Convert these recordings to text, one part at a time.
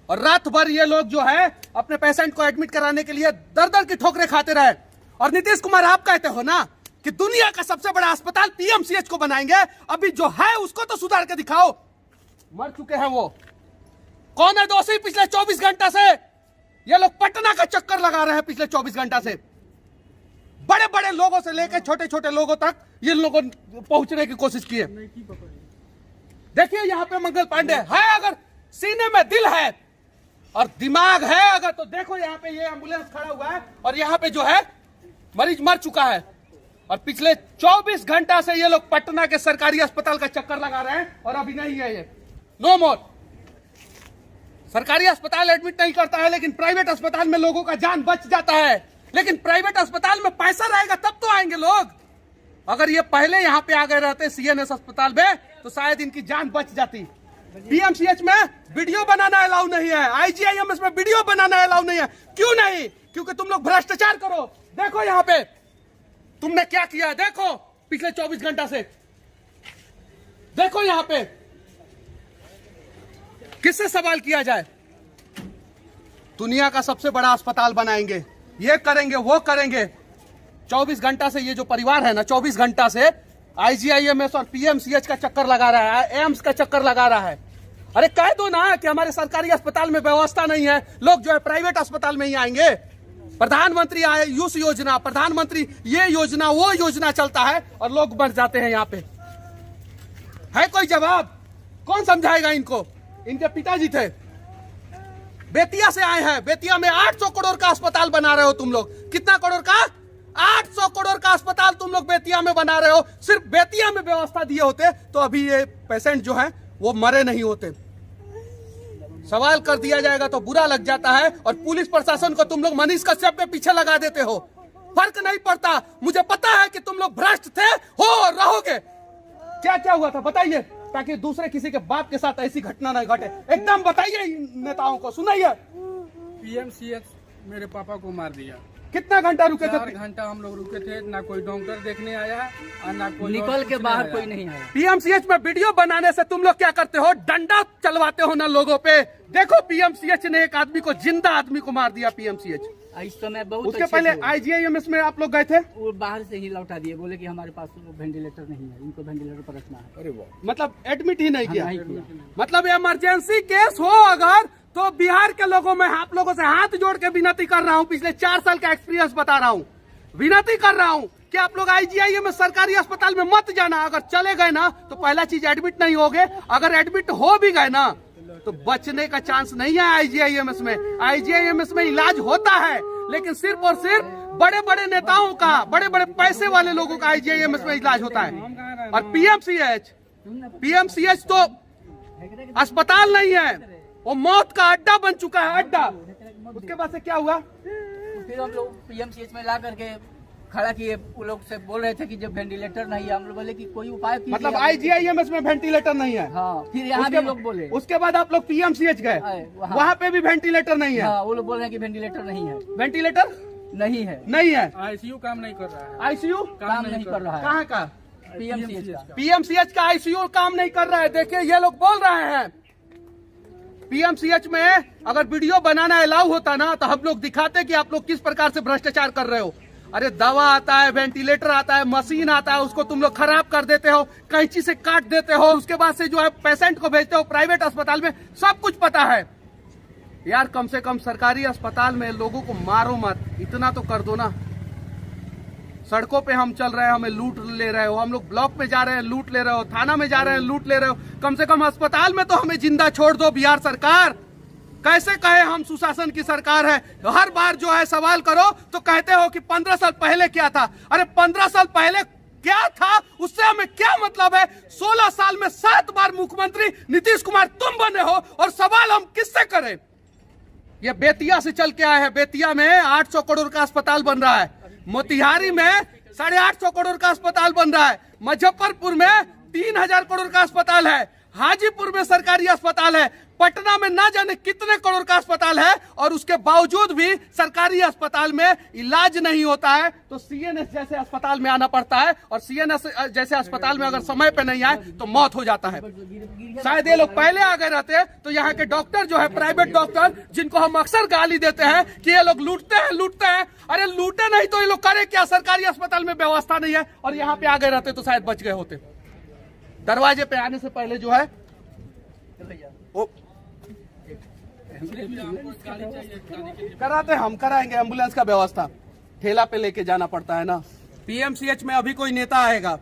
और रात भर ये लोग जो है अपने पेशेंट को एडमिट कराने के लिए दर दर की ठोकरें खाते रहे। और नीतीश कुमार आप कहते हो ना कि दुनिया का सबसे बड़ा अस्पताल पीएमसीएच को बनाएंगे, अभी जो है उसको तो सुधार के दिखाओ। मर चुके हैं वो कौन है दोषी? पिछले 24 घंटा से ये लोग पटना का चक्कर लगा रहे हैं। पिछले 24 घंटा से बड़े बड़े लोगों से लेकर छोटे छोटे लोगों तक ये लोगों पहुंचने की कोशिश की है। देखिए यहाँ पे मंगल पांडे है, अगर सीने में दिल है और दिमाग है अगर, तो देखो यहाँ पे ये एम्बुलेंस खड़ा हुआ है और यहाँ पे जो है मरीज मर चुका है। और पिछले 24 घंटा से ये लोग पटना के सरकारी अस्पताल का चक्कर लगा रहे हैं और अभी नहीं है ये। नो मोर। सरकारी अस्पताल एडमिट नहीं करता है, लेकिन प्राइवेट अस्पताल में लोगों का जान बच जाता है। लेकिन प्राइवेट अस्पताल में पैसा रहेगा तब तो आएंगे लोग। अगर ये पहले यहाँ पे आ गए रहते सीएनएस अस्पताल में तो शायद इनकी जान बच जाती। पीएमसीएच में वीडियो बनाना अलाउ नहीं है, आईजीआईएमएस में वीडियो बनाना अलाउ नहीं है। क्यों नहीं? क्योंकि तुम लोग भ्रष्टाचार करो। देखो यहाँ पे तुमने क्या किया है, देखो पिछले 24 घंटा से। देखो यहाँ पे किससे सवाल किया जाए? दुनिया का सबसे बड़ा अस्पताल बनाएंगे, ये करेंगे वो करेंगे। 24 घंटा से ये जो परिवार है ना, 24 घंटा से आईजीआईएमएस और पीएमसीएच का चक्कर लगा रहा है, एम्स का चक्कर लगा रहा है। अरे कह दो ना कि हमारे सरकारी अस्पताल में व्यवस्था नहीं है, लोग जो है प्राइवेट अस्पताल में ही आएंगे। प्रधानमंत्री आयुष योजना, प्रधानमंत्री ये योजना वो योजना चलता है और लोग मर जाते हैं। यहाँ पे है कोई जवाब? कौन समझाएगा इनको? इनके पिताजी थे, बेतिया से आए हैं। बेतिया में 800 करोड़ का अस्पताल बना रहे हो तुम लोग। कितना करोड़ का? 800 करोड़ का अस्पताल तुम लोग बेतिया में बना रहे हो। सिर्फ बेतिया में व्यवस्था दिए होते तो अभी ये पेशेंट जो है वो मरे नहीं होते। सवाल कर दिया जाएगा तो बुरा लग जाता है। और पुलिस प्रशासन को तुम लोग मनीष कश्यप के पीछे लगा देते हो। फर्क नहीं पड़ता। मुझे पता है कि तुम लोग भ्रष्ट थे, हो और रहोगे। क्या क्या हुआ था बताइए, ताकि दूसरे किसी के बाप के साथ ऐसी घटना न घटे। एकदम बताइए नेताओं को, सुनाइए। पीएमसीएच मेरे पापा को मार दिया। कितना घंटा रुके थे? 4 घंटा हम लोग रुके थे। ना कोई डॉक्टर देखने आया और ना कोई निकल के बाहर कोई नहीं आया। पीएमसीएच में वीडियो बनाने से तुम लोग क्या करते हो? डंडा चलवाते हो ना लोगों पे। देखो पीएमसीएच ने एक आदमी को, जिंदा आदमी को मार दिया पीएमसीएच। इस समय बहुत उसके पहले आईजीआईएमएस में आप लोग गए थे? वो बाहर से ही लौटा दिए, बोले कि हमारे पास वेंटिलेटर नहीं है, इनको वेंटिलेटर पर रखना है। अरे वाह, मतलब एडमिट ही नहीं किया। नहीं किया। मतलब इमरजेंसी केस हो अगर तो बिहार के लोगों में आप लोगों से हाथ जोड़ के विनती कर रहा हूं, पिछले 4 साल का एक्सपीरियंस बता रहा हूं, विनती कर रहा हूं कि आप लोग आईजीआईएमएस सरकारी अस्पताल में मत जाना। अगर चले गए ना तो पहला चीज एडमिट नहीं होगे। अगर एडमिट हो भी गए ना तो बचने का चांस नहीं है आईजीआईएमएस में। आईजीआईएमएस में इलाज होता है, लेकिन सिर्फ और सिर्फ बड़े बड़े नेताओं का, बड़े बड़े पैसे वाले लोगों का आईजीआईएमएस में इलाज होता है। और पीएमसीएच तो अस्पताल नहीं है, वो मौत का अड्डा बन चुका है, अड्डा। उसके बाद से क्या हुआ? फिर हम लोग पीएमसीएच में ला करके खड़ा किए। वो लोग से बोल रहे थे कि जब वेंटिलेटर नहीं है, हम लोग बोले कि कोई उपाय कीजिए। मतलब आईजीआईएमएस में वेंटिलेटर नहीं है। हाँ, फिर यहाँ भी लोग बोले। उसके बाद आप लोग पीएमसीएच गए, वहाँ पे भी वेंटिलेटर नहीं है। हाँ, वो लोग बोल रहे हैं कि वेंटिलेटर नहीं है। वेंटिलेटर नहीं है, नहीं है। आईसीयू काम नहीं कर रहा है। आईसीयू काम नहीं कर रहा है। कहाँ का? पीएमसीएच का। पीएमसीएच का आईसीयू काम नहीं कर रहा है। देखिए ये लोग बोल रहे हैं पीएमसीएच में अगर वीडियो बनाना अलाउ होता ना तो हम लोग दिखाते कि आप लोग किस प्रकार से भ्रष्टाचार कर रहे हो। अरे दवा आता है, वेंटिलेटर आता है, मशीन आता है, उसको तुम लोग खराब कर देते हो, कैंची से काट देते हो, उसके बाद से जो है पेशेंट को भेजते हो प्राइवेट अस्पताल में। सब कुछ पता है यार। कम से कम सरकारी अस्पताल में लोगों को मारो मत, इतना तो कर दो ना। सड़कों पे हम चल रहे हैं, हमें लूट ले रहे हो। हम लोग ब्लॉक में जा रहे हैं, लूट ले रहे हो। थाना में जा रहे हैं, लूट ले रहे हो। कम से कम अस्पताल में तो हमें जिंदा छोड़ दो बिहार सरकार। कैसे कहे हम सुशासन की सरकार है? हर बार जो है सवाल करो तो कहते हो कि 15 साल पहले क्या था। अरे 15 साल पहले क्या था उससे हमें क्या मतलब है? 16 साल में 7 बार मुख्यमंत्री नीतीश कुमार तुम बने हो और सवाल हम किससे करें? ये बेतिया से चल के आए हैं। बेतिया में 800 करोड़ का अस्पताल बन रहा है। मोतिहारी में 850 करोड़ का अस्पताल बन रहा है। मुजफ्फरपुर में 3000 करोड़ का अस्पताल है। हाजीपुर में सरकारी अस्पताल है, पटना में ना जाने कितने करोड़ का अस्पताल है और उसके बावजूद भी सरकारी अस्पताल में इलाज नहीं होता है। तो सीएनएस जैसे अस्पताल में आना पड़ता है और सीएनएस जैसे अस्पताल में अगर समय पे नहीं आए तो मौत हो जाता है। शायद ये लोग पहले आ गए रहते तो यहाँ के डॉक्टर जो है, प्राइवेट डॉक्टर जिनको हम अक्सर गाली देते हैं कि ये लोग लूटते हैं, अरे लूटे नहीं तो ये लोग करे क्या? सरकारी अस्पताल में व्यवस्था नहीं है और यहाँ पे आ गए रहते तो शायद बच गए होते। दरवाजे पे आने से पहले जो है वो कराते, हम कराएंगे एम्बुलेंस का व्यवस्था। ठेला पे लेके जाना पड़ता है ना। पीएमसीएच में अभी कोई नेता आएगा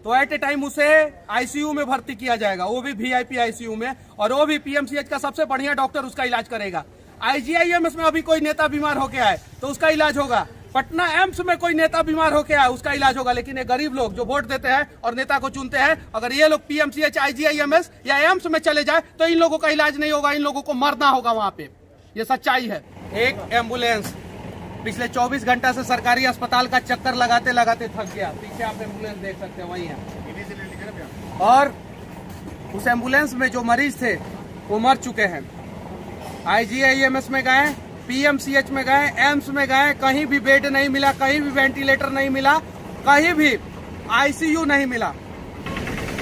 तो एट ए टाइम उसे आईसीयू में भर्ती किया जाएगा, वो भी वीआईपी आईसीयू में, और वो भी पीएमसीएच का सबसे बढ़िया डॉक्टर उसका इलाज करेगा। आईजीआईएमएस में अभी कोई नेता बीमार होके आए तो उसका इलाज होगा। पटना एम्स में कोई नेता बीमार होके आए उसका इलाज होगा। लेकिन ये गरीब लोग जो वोट देते हैं और नेता को चुनते हैं, अगर ये लोग पीएमसीएच, आईजीआईएमएस या एम्स में चले जाए तो इन लोगों का इलाज नहीं होगा, इन लोगों को मरना होगा वहां पे। ये सच्चाई है। एक एम्बुलेंस पिछले 24 घंटा से सरकारी अस्पताल का चक्कर लगाते लगाते थक गया। पीछे आप एम्बुलेंस देख सकते हैं, वही है। और उस एम्बुलेंस में जो मरीज थे वो मर चुके हैं। आईजीआईएमएस में गए, पीएमसीएच में गए, एम्स में गए, कहीं भी बेड नहीं मिला, कहीं भी वेंटिलेटर नहीं मिला, कहीं भी आईसीयू नहीं मिला।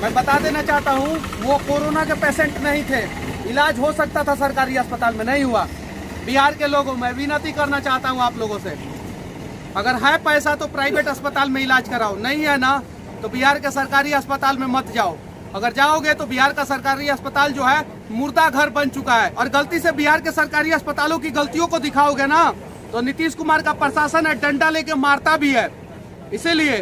मैं बता देना चाहता हूं, वो कोरोना के पेशेंट नहीं थे, इलाज हो सकता था सरकारी अस्पताल में, नहीं हुआ। बिहार के लोगों, मैं विनती करना चाहता हूं आप लोगों से, अगर है पैसा तो प्राइवेट अस्पताल में इलाज कराओ, नहीं है ना तो बिहार के सरकारी अस्पताल में मत जाओ। अगर जाओगे तो बिहार का सरकारी अस्पताल जो है मुर्दा घर बन चुका है। और गलती से बिहार के सरकारी अस्पतालों की गलतियों को दिखाओगे ना तो नीतीश कुमार का प्रशासन है डंडा लेके मारता भी है। इसीलिए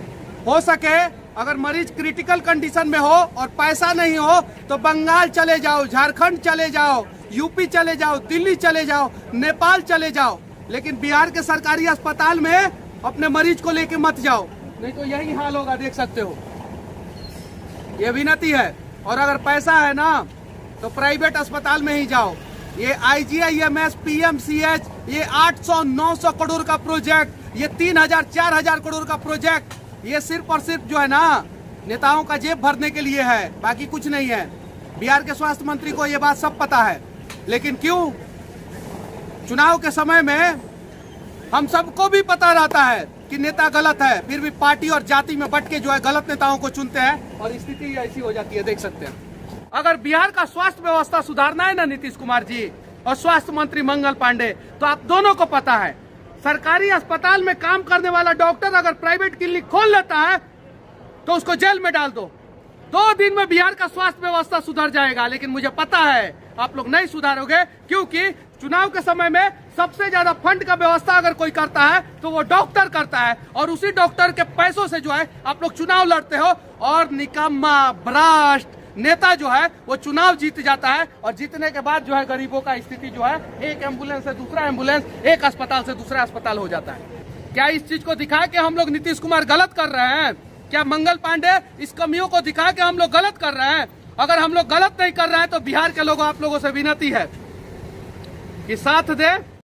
हो सके अगर मरीज क्रिटिकल कंडीशन में हो और पैसा नहीं हो तो बंगाल चले जाओ, झारखंड चले जाओ, यूपी चले जाओ, दिल्ली चले जाओ, नेपाल चले जाओ, लेकिन बिहार के सरकारी अस्पताल में अपने मरीज को लेके मत जाओ, नहीं तो यही हाल होगा, देख सकते हो। ये विनती है। और अगर पैसा है ना तो प्राइवेट अस्पताल में ही जाओ। ये आईजीआईएमएस, पीएमसीएच, ये 800-900 करोड़ का प्रोजेक्ट, ये 3000-4000 करोड़ का प्रोजेक्ट, ये सिर्फ और सिर्फ जो है ना नेताओं का जेब भरने के लिए है, बाकी कुछ नहीं है। बिहार के स्वास्थ्य मंत्री को ये बात सब पता है, लेकिन क्यों चुनाव के समय में हम सबको भी पता रहता है कि नेता गलत है, फिर भी पार्टी और जाति में बट के जो है गलत नेताओं को चुनते हैं और स्थिति ऐसी हो जाती है, देख सकते हैं। अगर बिहार का स्वास्थ्य व्यवस्था सुधारना है ना नीतीश कुमार जी और स्वास्थ्य मंत्री मंगल पांडे, तो आप दोनों को पता है सरकारी अस्पताल में काम करने वाला डॉक्टर अगर प्राइवेट क्लिनिक खोल लेता है तो उसको जेल में डाल दो। 2 दिन में बिहार का स्वास्थ्य व्यवस्था सुधर जाएगा। लेकिन मुझे पता है आप लोग नहीं सुधारोगे, क्योंकि चुनाव के समय में सबसे ज्यादा फंड का व्यवस्था अगर कोई करता है तो वो डॉक्टर करता है, और उसी डॉक्टर के पैसों से जो है आप लोग चुनाव लड़ते हो और निकम्मा भ्रष्ट नेता जो है वो चुनाव जीत जाता है। और जीतने के बाद जो है गरीबों का स्थिति जो है एक एम्बुलेंस से दूसरा एम्बुलेंस, एक अस्पताल से दूसरा अस्पताल हो जाता है। क्या इस चीज को दिखा के हम लोग नीतीश कुमार गलत कर रहे हैं? क्या मंगल पांडे इस कमियों को दिखा के हम लोग गलत कर रहे हैं? अगर हम लोग गलत नहीं कर रहे हैं तो बिहार के लोगों, आप लोगों से विनती है कि साथ दे।